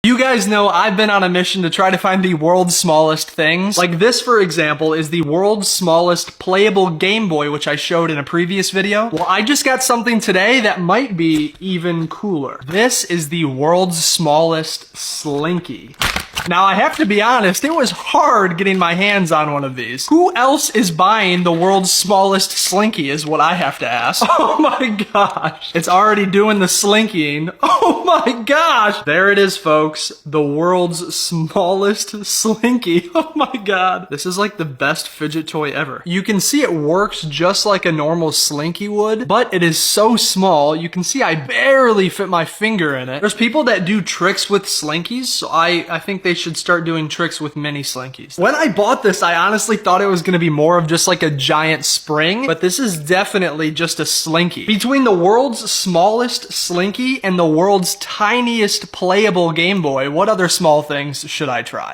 You guys know I've been on a mission to try to find the world's smallest things. Like this, for example, is the world's smallest playable Game Boy, which I showed in a previous video. Well, I just got something today that might be even cooler. This is the world's smallest Slinky. Now, I have to be honest, it was hard getting my hands on one of these. Who else is buying the world's smallest Slinky is what I have to ask. Oh my gosh. It's already doing the slinking. Oh my gosh. There it is, folks. The world's smallest Slinky. Oh my god. This is like the best fidget toy ever. You can see it works just like a normal Slinky would, but it is so small. You can see I barely fit my finger in it. There's people that do tricks with Slinkies, so I think they should start doing tricks with mini Slinkies. When I bought this, I honestly thought it was gonna be more of just like a giant spring, but this is definitely just a Slinky. Between the world's smallest Slinky and the world's tiniest playable Game Boy, what other small things should I try?